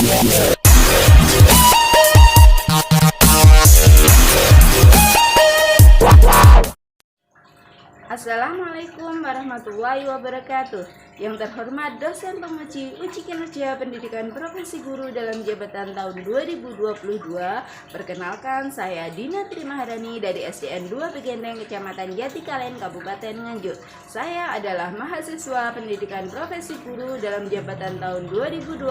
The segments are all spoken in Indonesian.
Assalamualaikum warahmatullahi wabarakatuh. Yang terhormat dosen penguji uji kinerja pendidikan profesi guru dalam jabatan tahun 2022. Perkenalkan, saya Dina Trimaharani dari SDN 2 Pegendeng, Kecamatan Jatikalen, Kabupaten Nganjuk. Saya adalah mahasiswa pendidikan profesi guru dalam jabatan tahun 2022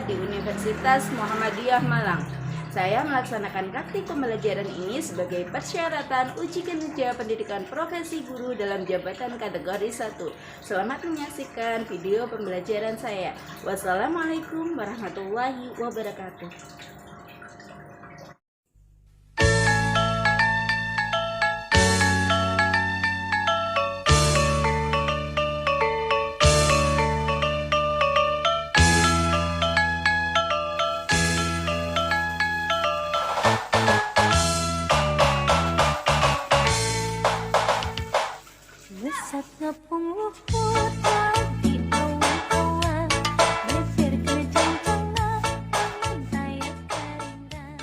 di Universitas Muhammadiyah Malang. Saya melaksanakan praktik pembelajaran ini sebagai persyaratan uji kinerja pendidikan profesi guru dalam jabatan kategori 1. Selamat menyaksikan video pembelajaran saya. Wassalamualaikum warahmatullahi wabarakatuh. Lesat ngepung luhur di awan-awan, beser kejang tengah, saya keringan.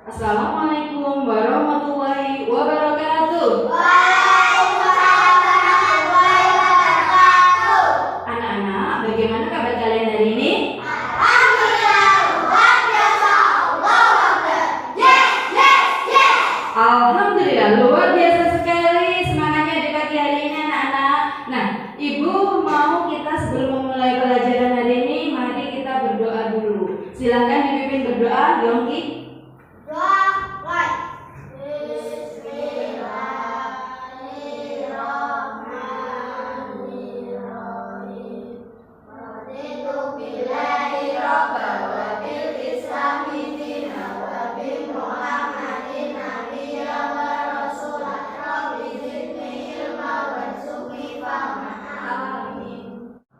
Assalamualaikum warahmatullahi wabarakatuh. Anak-anak, bagaimana kabar kalian hari ini? Alhamdulillah, luar biasa sekali semangatnya di pagi hari ini anak-anak. Nah, Ibu mau kita sebelum memulai pelajaran hari ini, mari kita berdoa dulu. Silakan dipimpin berdoa, Yongki.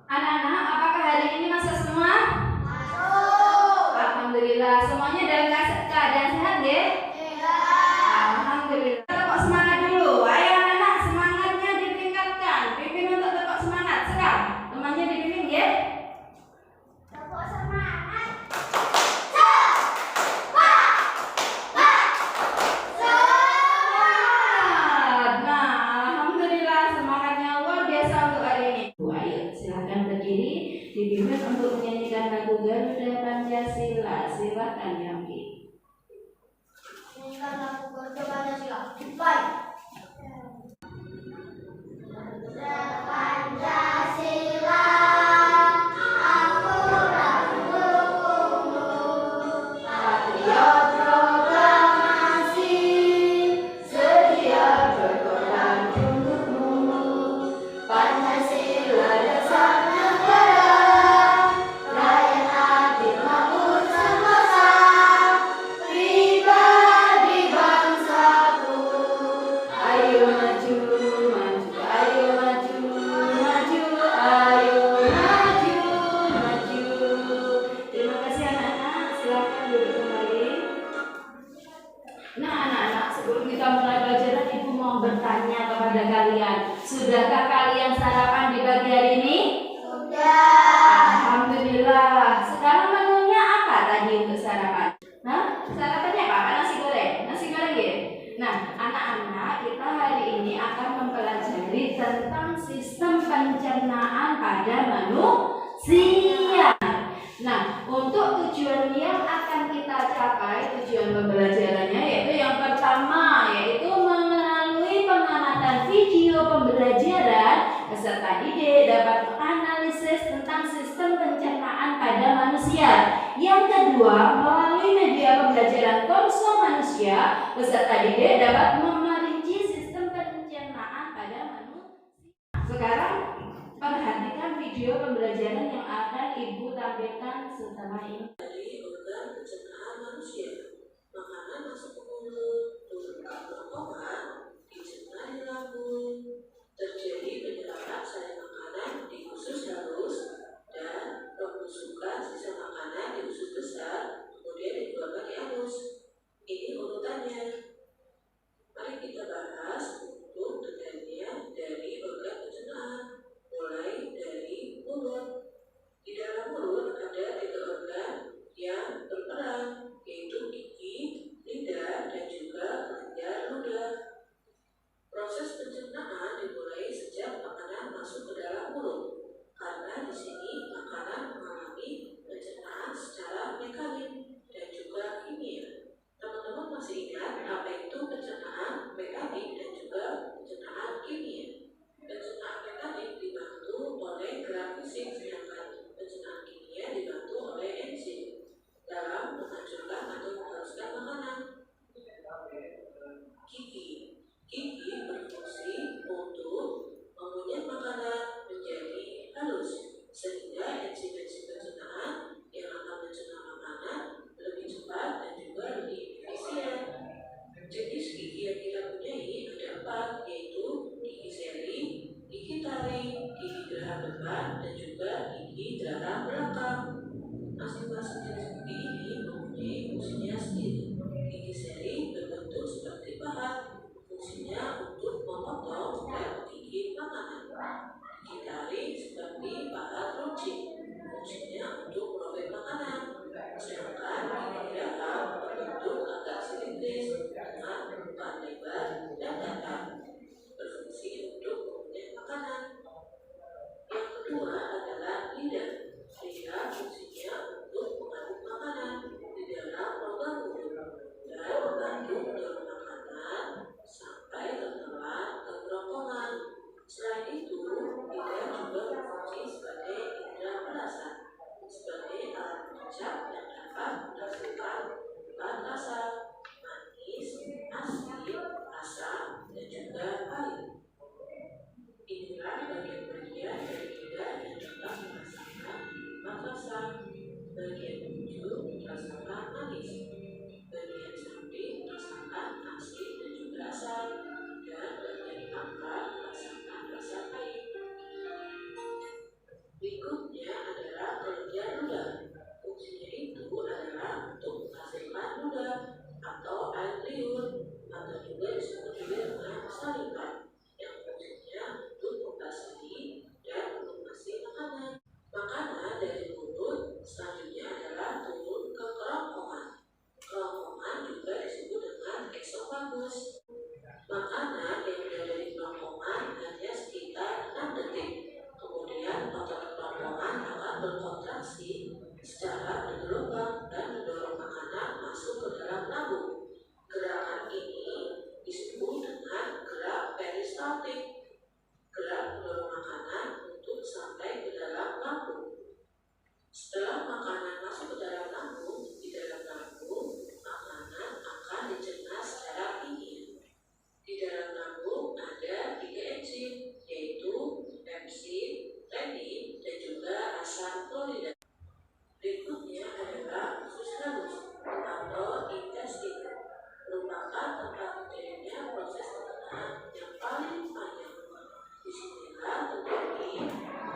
Anak-anak, apakah hari ini masuk semua? Alhamdulillah, semuanya dalam keadaan sehat ya? Alhamdulillah. Tepuk semangat dulu. Ayo anak-anak, semangatnya ditingkatkan. Pimpin untuk tepuk semangat. Sekarang, temannya dipimpin ya? Tepuk semangat. Nah, alhamdulillah semangatnya luar biasa untuk hari ini. Ayo, silahkan berdiri. Dipimpin untuk menyanyikan lagu Garuda Pancasila. Silakan Yongki. Nyanyikan lagu Garuda Pancasila. Baik. Pancasila, aku mendukungmu. Patriot proklamasi, sedia berkorban untukmu. Pancasila dasar negara, rakyat adil makmur sentosa, pribadi bangsaku. Ayo maju, maju, ayo maju, maju, ayo maju, maju. Terima kasih anak-anak. Silakan duduk kembali. Nah anak-anak, sebelum kita mulai pelajaran, Ibu mau bertanya kepada kalian. Sudahkah kalian sarapan di pagi hari ini? Alhamdulillah. Sekarang menunya apa tadi untuk sarapan? Sarapannya apa? Nasi goreng. Nasi goreng ya? Nah, anak-anak, kita hari ini akan mempelajari tentang sistem pencernaan pada manusia. Nah, untuk tujuan yang akan kita capai, tujuan pembelajarannya yaitu yang pertama, yaitu melalui pengamatan video pembelajaran, peserta didik dapat menganalisis tentang sistem pencernaan pada manusia. Yang kedua, melalui media pembelajaran Konsul Manusia, peserta didik dapat memerinci sistem pencernaan pada manusia. Sekarang, perhatikan video pembelajaran yang akan Ibu tampilkan setelah ini. Dari organ pencernaan manusia, makanan masuk ke mulut, turun ke kerongkongan, dicerna di lambung, terjadi penyerapan sari makanan di usus halus dan pembusukan sisa makanan di usus besar, kemudian dikeluarkan di anus. Ini urutannya. Mari kita bahas untuk detailnya dari organ pencernaan, mulai dari mulut. Di dalam mulut ada Bagian ujung rasakan manis. Bagian samping rasakan asin dan juga asam. Dan bagian tengah rasakan rasa pahit. Berikutnya adalah kelenjar ludah. Fungsinya itu adalah untuk menghasilkan ludah atau air liur, atau juga disebut juga dengan saliva, yang fungsinya untuk membasahi dan melumasi makanan. Makanan dari mulut selanjutnya adalah turun ke kerongkongan. Kerongkongan juga disebut dengan esofagus. Makanan yang berada di kerongkongan hanya sekitar 6 detik. Kemudian otot kerongkongan akan berkontraksi secara bergelombang dan mendorong makanan masuk ke dalam lambung. Gerakan ini disebut dengan gerak peristaltik. Gerak mendorong makanan untuk sampai ke dalam lambung. Setelah makanan masuk ke dalam lambung, di dalam lambung makanan akan dicerna secara ingin. Di dalam lambung ada 3 enzim, yaitu pepsin, renin, dan juga asam klorida. Berikutnya adalah usus halus atau intestin, merupakan tempat terjadinya proses pencernaan yang paling panjang. Disinilah terjadi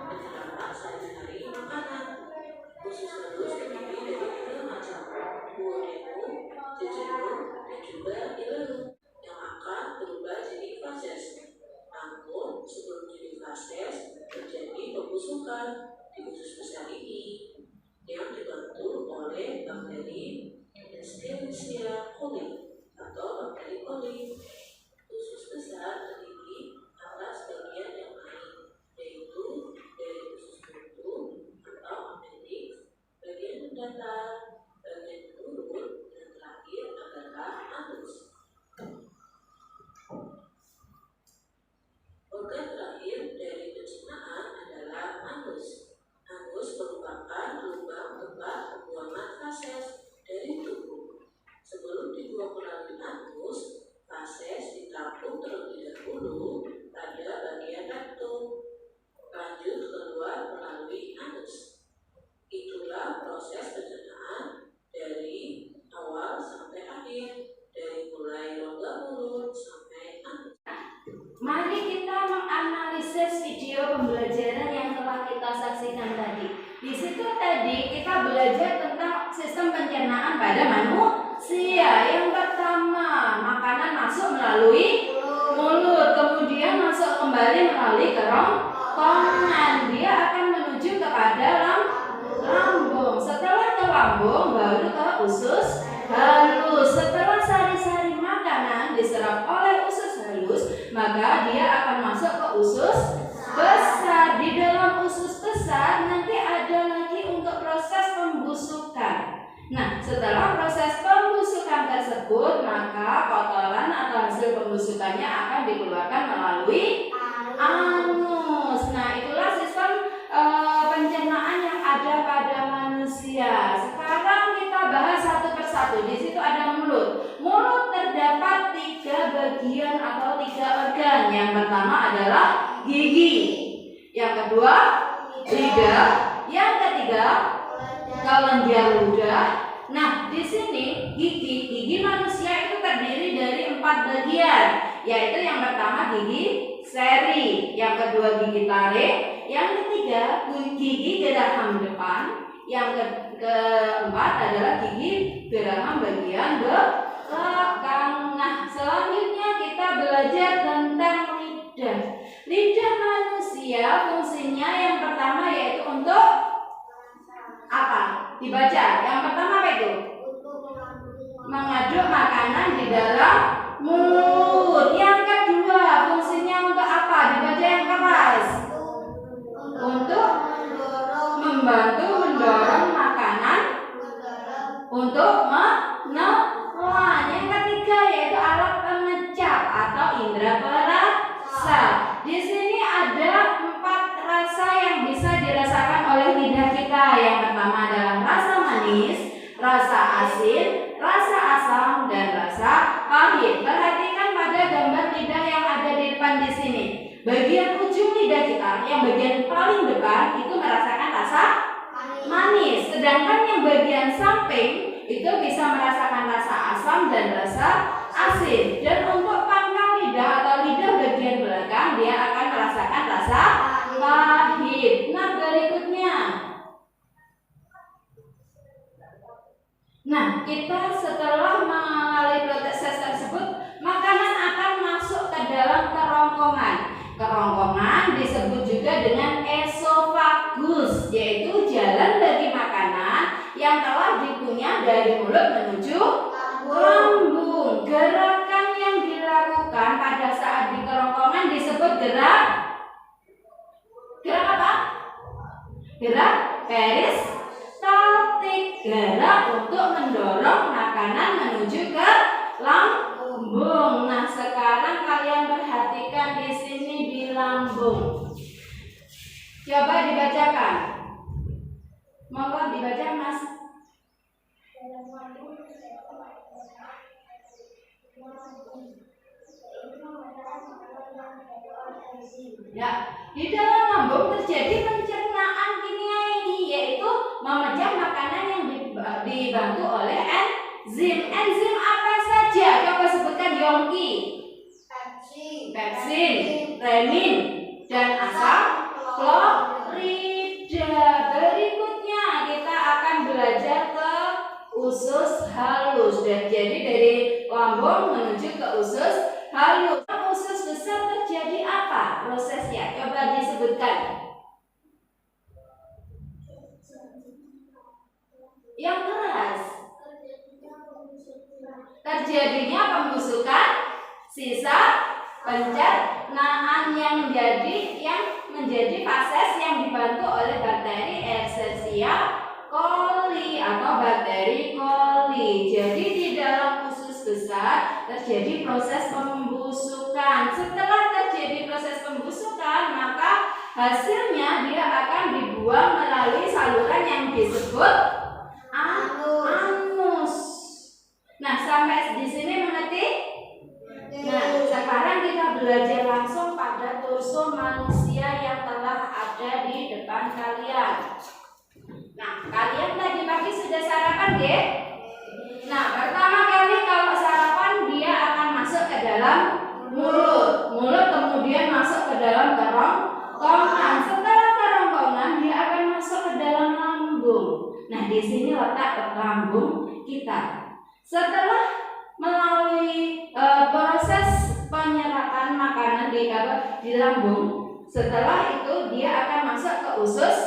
pencernaan sehari-hari makanan. Usus halus terdiri dari 3 macam, duodenum, jejunum, dan juga ileum, yang akan berubah jadi fases. Namun sebelum jadi fases terjadi pembusukan di usus besar ini yang dibantu oleh bakteri Escherichia coli atau bakteri coli. Usus besar terdiri atas bagian yang lain, yaitu dari usus buntu atau appendix, bagian datar, bagian mulut, dan terakhir adalah anus. Organ terakhir dari pencernaan adalah anus. Anus merupakan lubang tempat pembuangan fases dari tubuh. Sebelum dibuang melalui anus, fases ditampung terlebih dahulu pada bagian rektum, lanjut keluar melalui anus. Itulah proses pencernaan dari awal sampai akhir, dari mulai rongga mulut sampai anus. Mari kita menganalisis video pembelajaran yang telah kita saksikan tadi. Di situ tadi kita belajar tentang sistem pencernaan pada manusia. Yang pertama, makanan masuk melalui mulut, kemudian masuk kembali melalui kerongkongan. Dia akan menuju kepada lambung. Setelah ke lambung, baru ke usus halus. Setelah sari-sari makanan diserap oleh usus halus, maka dia akan masuk ke usus besar. Di dalam usus besar nanti ada lagi untuk proses pembusukan. Nah, setelah proses pembusukan tersebut, maka kotoran atau hasil pembusukannya akan dikeluarkan melalui anus. Nah, itulah sistem pencernaan yang ada pada manusia. Sekarang kita bahas satu persatu. Di situ ada mulut. Mulut terdapat 3 bagian atau 3 organ. Yang pertama adalah gigi. Yang kedua, lidah. Yang ketiga, kelenjar ludah. Nah, di sini gigi manusia itu terdiri dari 4 bagian, yaitu yang pertama gigi seri, yang kedua gigi taring, yang ketiga gigi geraham depan, yang keempat adalah gigi geraham bagian belakang. Nah, selanjutnya kita belajar tentang lidah. Lidah manusia fungsinya yang pertama yaitu untuk apa? Dibaca. Yang pertama apa itu? Mengaduk makanan di dalam mulut. Yang kedua fungsinya untuk apa? Dibaca yang keras. Untuk membantu mendorong makanan untuk menelan. Yang ketiga yaitu alat pengecap atau indera perasa. Di sini ada 4 rasa yang bisa dirasakan oleh lidah kita. Yang pertama adalah rasa manis, rasa asin, rasa asam, dan rasa pahit. Perhatikan pada gambar lidah yang ada di depan di sini. Bagian ujung lidah kita, yang bagian paling depan itu merasakan rasa manis. Sedangkan yang bagian samping itu bisa merasakan rasa asam dan rasa asin. Dan untuk pangkal lidah atau lidah bagian belakang dia akan merasakan rasa pahit. Nah, berikutnya. Nah, kita setelah melalui proses tersebut, makanan akan masuk ke dalam kerongkongan. Kerongkongan disebut juga dengan esofagus, yaitu jalan bagi makanan yang telah dikunyah dari mulut menuju lambung. Gerakan yang dilakukan pada saat di kerongkongan disebut gerak apa? Gerak peristaltik, gerak untuk mendorong makanan menuju ke lambung. Nah, sekarang kalian perhatikan di sini di lambung. Coba dibacakan. Monggo dibaca, Mas. Ya, di dalam lambung terjadi pencernaan kimia ini, yaitu memecah makanan yang dibantu oleh enzim. Enzim apa saja? Coba sebutkan, Yongki. Pepsin, renin, dan asam klorida. Berikutnya kita akan belajar ke usus halus. Dan jadi dari lambung menuju ke usus halus. Usus besar terjadi apa prosesnya? Coba disebutkan. Yang keras. Terjadinya pembusukan, sisa pencernaan yang menjadi fases yang dibantu oleh bakteri Escherichia coli atau bakteri coli. Jadi di dalam usus besar terjadi proses pembusukan. Setelah terjadi proses pembusukan, maka hasilnya dia akan dibuang melalui saluran yang disebut anus. Nah, sampai di sini mengerti? Nah, sekarang kita belajar langsung pada torso manusia yang telah ada di depan kalian. Nah, kalian tadi pagi sudah sarapan, ya? Nah, pertama kali kalau sarapan dia akan masuk ke dalam mulut. Mulut kemudian masuk ke dalam kerongkongan. Setelah kerongkongan dia akan masuk ke dalam lambung. Nah, di sini letak lambung kita. Setelah melalui proses penyerapan makanan di lambung, setelah itu dia akan masuk ke usus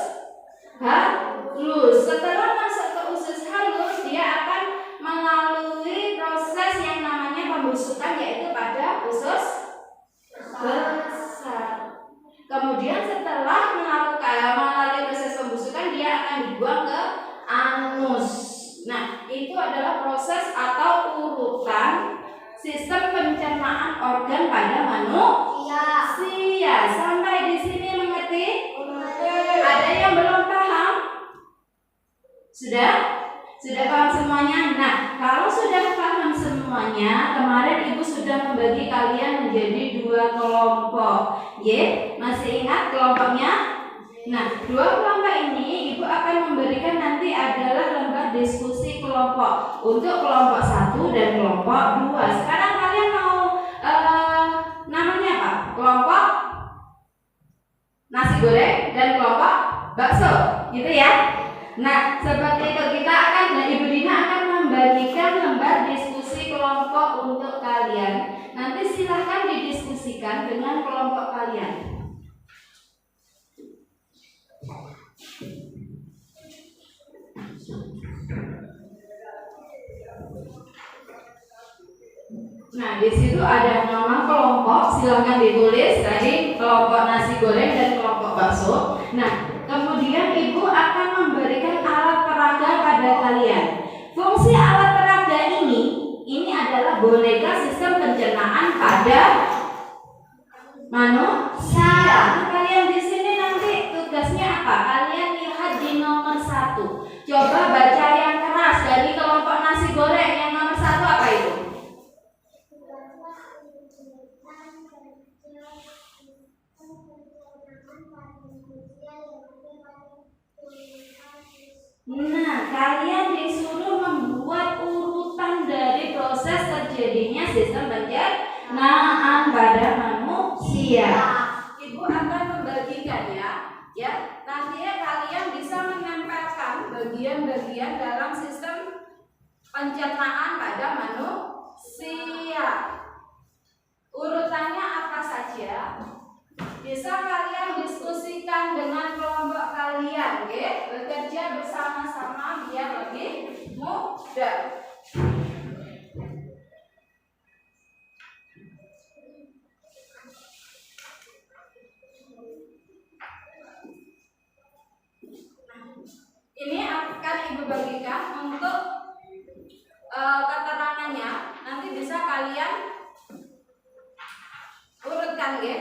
halus. Setelah masuk ke usus halus, dia akan melalui proses yang namanya pembusukan, yaitu pada usus besar. Kemudian setelah melalui proses pembusukan, dia akan dibuang ke anus. Nah, itu adalah proses atau urutan sistem pencernaan organ pada manusia. Sampai di sini mengerti? Ada yang belum paham? Sudah? Sudah paham semuanya? Nah, kalau sudah paham semuanya, kemarin Ibu sudah membagi kalian menjadi 2 kelompok. Masih ingat kelompoknya? Nah, 2 kelompok ini Ibu akan memberikan nanti adalah lembar diskusi kelompok untuk kelompok 1 dan kelompok 2. Sekarang kalian mau namanya apa? Kelompok nasi goreng dan kelompok bakso, gitu ya. Nah, seperti itu kita akan, dan Ibu Dina akan membagikan lembar diskusi kelompok untuk kalian. Nanti silahkan didiskusikan dengan kelompok kalian. Nah, di situ ada nama kelompok, silahkan ditulis tadi kelompok nasi goreng dan kelompok bakso. Nah, kemudian Ibu akan memberikan alat peraga pada kalian. Fungsi alat peraga ini adalah boneka sistem pencernaan pada manusia. Nah, kalian di sini nanti tugasnya apa? Kalian lihat di nomor 1. Coba baca yang keras dari kelompok nasi goreng. Yang nomor 1 apa itu? terjadinya sistem pencernaan pada manusia. Ibu akan membagikan ya. Nantinya kalian bisa menempelkan bagian-bagian dalam sistem pencernaan pada manusia. Urutannya apa saja? Bisa kalian diskusikan dengan kelompok kalian, oke? Bekerja bersama-sama biar lebih mudah. Ini akan Ibu bagikan untuk keterangannya. Nanti bisa kalian urutkan, ya.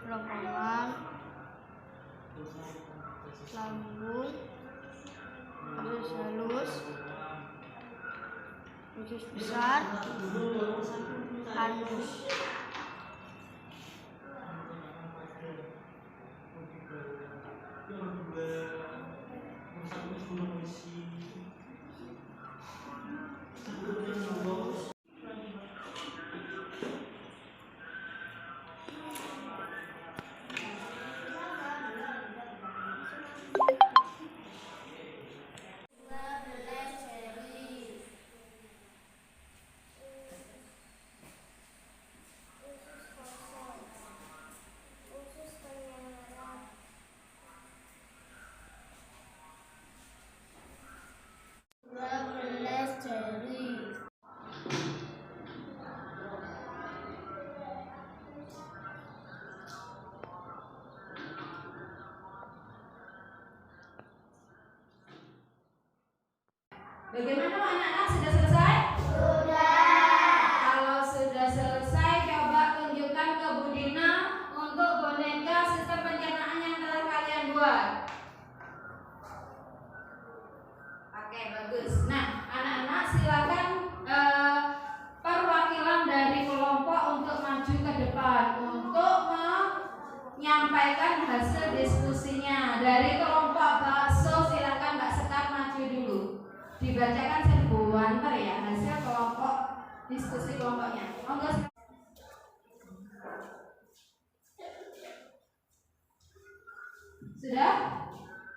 Kerongkongan, lambung, usus halus, usus besar, anus. Bagaimana anak-anak, sudah selesai? Kalau sudah selesai, coba tunjukkan ke Bu Dina untuk boneka sistem pencernaan yang telah kalian buat. Oke, bagus. Nah, anak-anak silakan perwakilan dari kelompok untuk maju ke depan untuk menyampaikan hasil diskusinya. Dari kelompok bakso silakan Mbak Sekar maju dulu. Dibacakan sebuah ya hasil kelompok diskusi kelompoknya. Monggo. Sudah?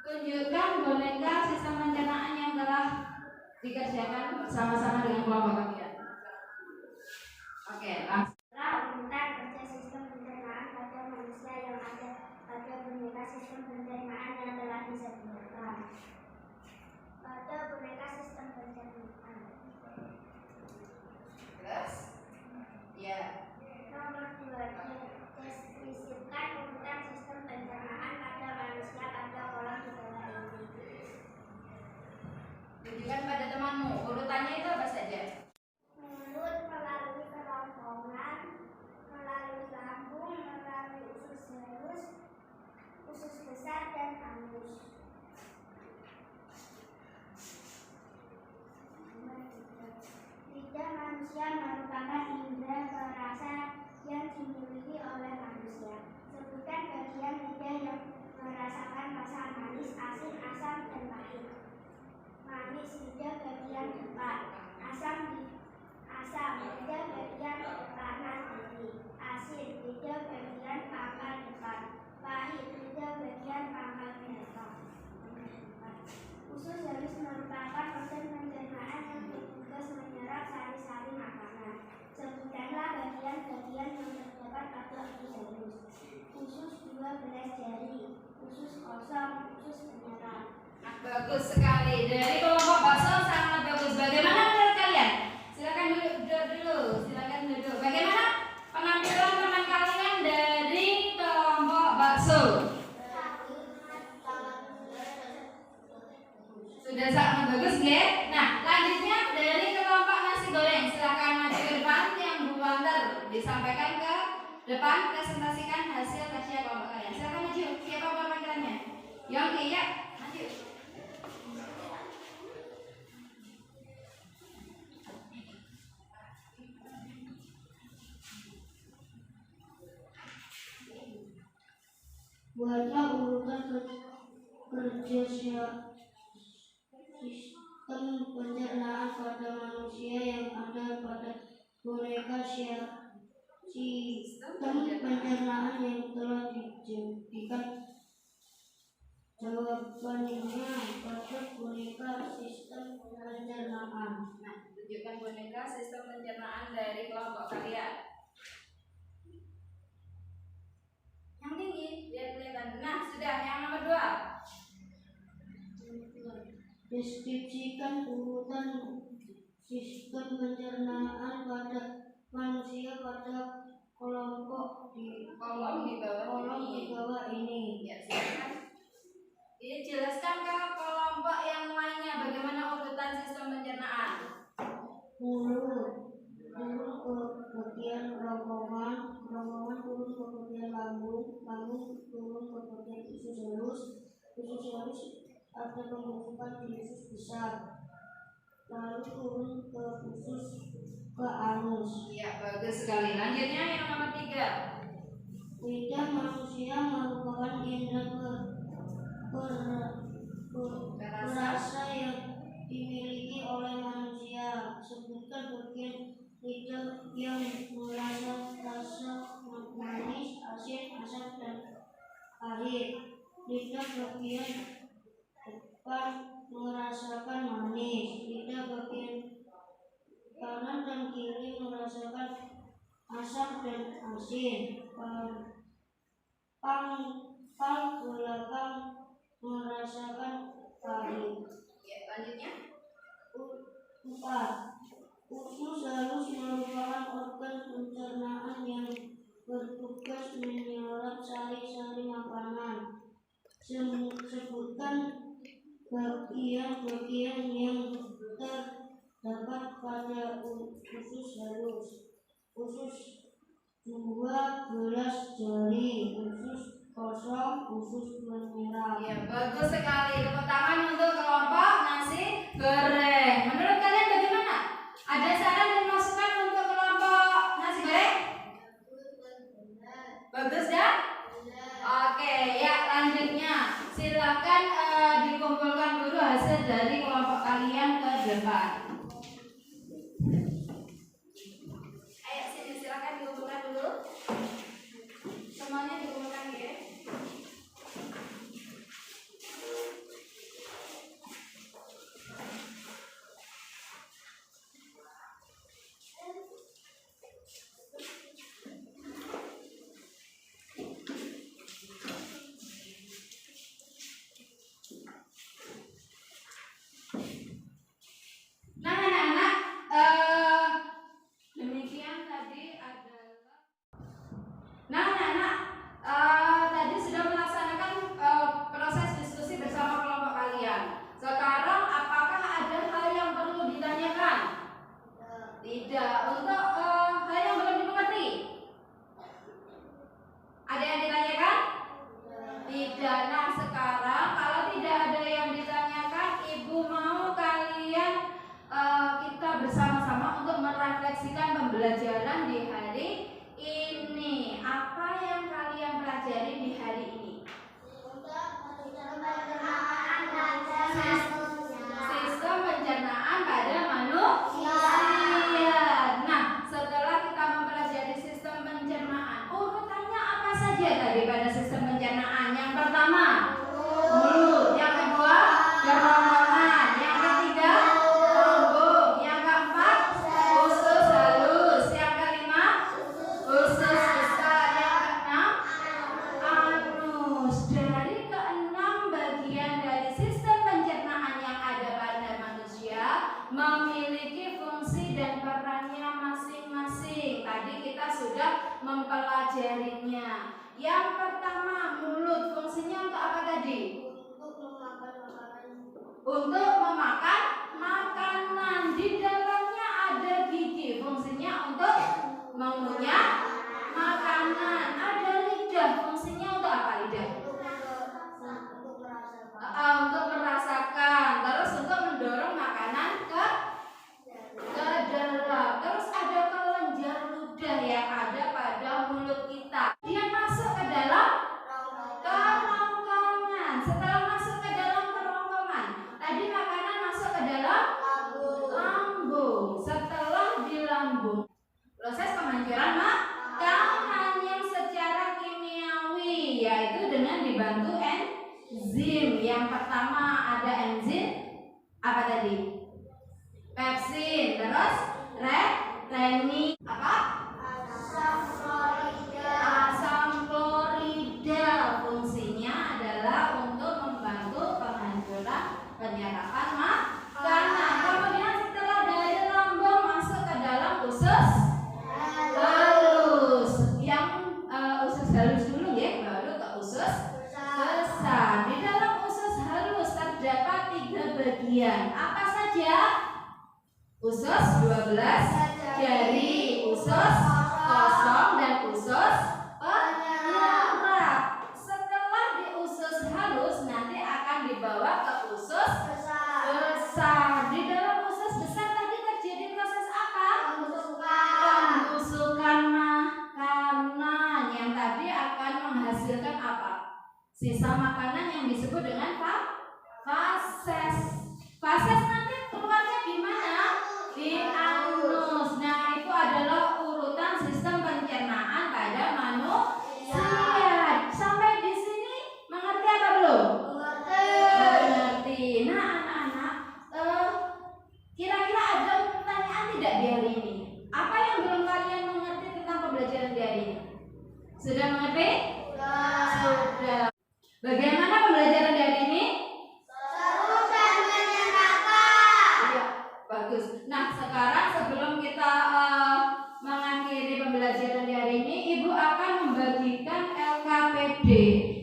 Tunjukkan boneka sistem pencernaan yang telah dikerjakan bersama-sama dengan kelompok kalian. Oke, langsung. Tentang kerja sistem pencernaan pada manusia yang ada pada boneka sistem pencernaan yang telah disediakan. Pada boneka sistem pencernaan. Terus? Ya. Nomor 2, deskripsikan urutan sistem pencernaan pada manusia pada kolom di bawah ini. perasaan manis, asin, asam, dan pahit. Manis lidah bagian depan, asam lidah bagian kanan kiri, asin lidah bagian pangkal depan, pahit lidah bagian pangkal belakang. Usus halus merupakan organ pencernaan yang bertugas menyerap sari-sari makanan. Sebutkanlah bagian-bagian yang terdapat pada usus halus. Usus 12 jari, usus kosong, usus penyerap. Nah, bagus sekali. Dari kelompok bakso sangat bagus. Bagaimana menurut kalian? Silakan duduk dulu. Silakan duduk. Bagaimana penampilan teman kalian dari kelompok bakso? Sudah sangat bagus, ya? Nah, lanjutnya dari kelompok nasi goreng. Silakan maju ke depan. Yang Bu Wanter disampaikan ke depan, presentasikan hasil kajian kelompok kalian. Silakan maju. Siapa perwakilannya? Yongki, ya, maju. Buatlah urutan kerja sistem pencernaan pada manusia yang ada pada boneka sistem pencernaan yang telah dijadikan jawabannya pada boneka sistem pencernaan. Nah, tunjukkan boneka sistem pencernaan dari kelompok kalian. Yang tinggi, biar kelihatan. Nah, sudah. Yang nomor 2. Deskripsikan urutan sistem pencernaan pada manusia pada kelompok di Kolom di bawah ini. Ya, silakan. Ini jelaskan ke kelompok yang lainnya bagaimana urutan sistem pencernaan. Mulut turun ke bagian kerongkongan, kerongkongan turun ke bagian lambung, lambung turun ke bagian usus halus, usus halus ada pembentukan di usus besar, lalu turun ke usus ke anus. Ya, bagus sekali. Lanjutnya yang nomor 3. Lidah manusia merupakan indera perasa yang dimiliki oleh manusia. Sebutkan bagian lidah yang merasa rasa manis, asin, asam, dan pahit. Lidah bagian depan merasakan manis. Lidah bagian kanan dan kiri merasakan asam dan asin. Pangkal belakang merasakan pahit. Ya, lanjutnya. 4. Usus halus merupakan organ pencernaan yang bertugas menyerap sari-sari makanan. Sebutkan bagian-bagian yang terdapat pada usus halus. Usus 12 jari, usus kosong, usus menyerap. Ya, bagus sekali. Tepuk tangan untuk kelompok nasi goreng. Menurut kalian bagaimana? Ada saran dan masukan untuk kelompok nasi goreng? Bagus dah? Oke, ya, lanjutnya silakan dikumpulkan dulu hasil dari kelompok kalian ke depan. Ayo sini, silakan dikumpulkan dulu. Semuanya dikumpulkan, ya. Nah, anak-anak, demikian tadi adalah. Nah, anak-anak, tadi sudah melaksanakan proses diskusi bersama kelompok kalian. Sekarang, apakah ada hal yang perlu ditanyakan? Tidak. Untuk hal yang belum dimengerti, ada yang ditanyakan? Tidak. Nah, sekarang kalau tidak ada yang ditanyakan, Ibu mau kalian kita bersama-sama untuk merefleksikan pembelajaran di hari ini. Apa yang kalian pelajari di hari ini? Yang pertama, mulut. Fungsinya untuk apa tadi? Untuk memakan makanan. Di dalamnya ada gigi. Fungsinya untuk mengunyah makanan. Ada lidah. Fungsinya untuk apa lidah? Untuk merasakan. Terus untuk mendorong makanan ke dalam. Terus ada kelenjar ludah yang ada pada mulut kita. Dia masuk ke dalam kerongkongan. Setelah masuk ke dalam kerongkongan, tadi makanan masuk ke dalam lambung. Setelah di lambung, proses pemancuran makanan yang secara kimiawi, yaitu dengan dibantu enzim. Yang pertama ada enzim apa tadi? Pepsin. Terus renin apa? Asam klorida. Fungsinya adalah untuk membantu penghancuran penyerapan makanan. Kemudian setelah dari lambung masuk ke dalam usus halus. Yang usus halus dulu ya, baru ke usus besar. Di dalam usus halus terdapat 3 bagian. Apa saja? Usus 12 jari, usus kosong, dan usus penyerap. Setelah di usus halus nanti akan dibawa ke usus besar. Di dalam usus besar tadi terjadi proses apa? Pembusukan makanan yang tadi akan menghasilkan apa? Sisa makanan yang disebut dengan fases. Fases nanti keluarnya di mana? Di anus. Nah, itu adalah urutan sistem pencernaan pada manusia. Sampai di sini mengerti apa belum? Mengerti. Nah, anak-anak, kira-kira ada pertanyaan tidak di hari ini? Apa yang belum kalian mengerti tentang pembelajaran di hari ini? Sudah mengerti? Sudah. Bagaimana pembelajaran di hari ini? Bagus. Nah, sekarang sebelum kita mengakhiri pembelajaran di hari ini, Ibu akan membagikan LKPD.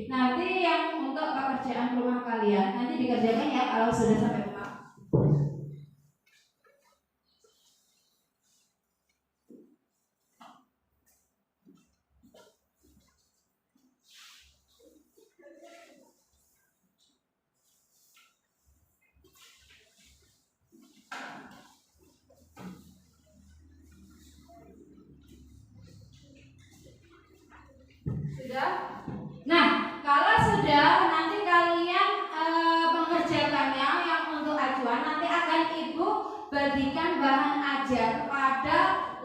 Nanti yang untuk pekerjaan rumah kalian nanti dikerjakan ya kalau sudah sampai rumah. Sudah? Nah, kalau sudah, nanti kalian mengerjakannya yang untuk acuan nanti akan Ibu bagikan bahan ajar pada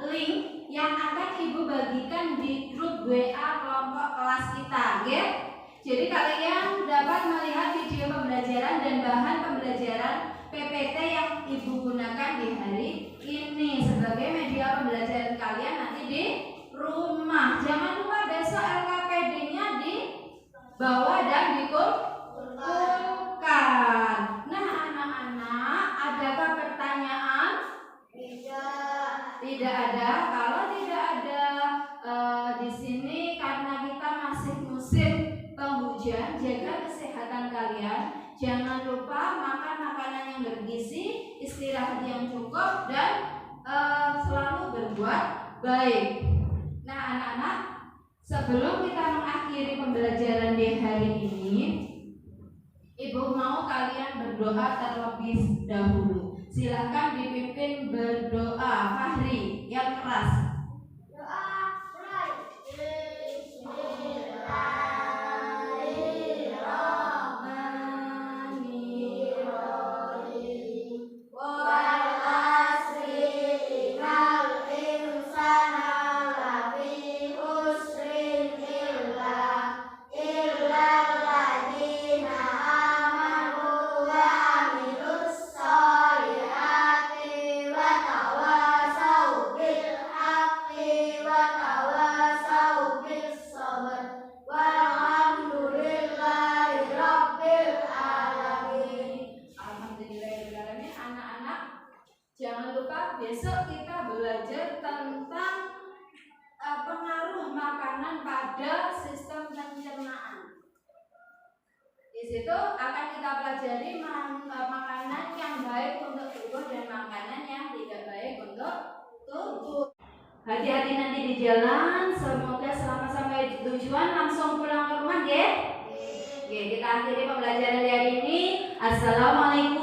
link yang akan Ibu bagikan di grup WA kelompok kelas kita, ya. Jadi kalian dapat melihat video pembelajaran dan bahan pembelajaran PPT yang Ibu gunakan di hari ini sebagai media pembelajaran kalian nanti di rumah. Jangan lupa besok LKPD-nya dibawa dan dikumpulkan. Nah, anak-anak, adakah pertanyaan? Tidak ada. Kalau tidak ada di sini karena kita masih musim penghujan, jaga kesehatan kalian. Jangan lupa makan makanan yang bergizi, istirahat yang cukup, dan selalu berbuat baik. Nah, anak-anak, sebelum kita mengakhiri pembelajaran di hari ini, Ibu mau kalian berdoa terlebih dahulu. Silakan dipimpin berdoa. Fahri yang keras. Jangan lupa besok kita belajar tentang pengaruh makanan pada sistem Hati-hati nanti di jalan. Semoga selamat sampai tujuan. Langsung pulang ke rumah, ya. Oke, kita akhiri pembelajaran hari ini. Assalamualaikum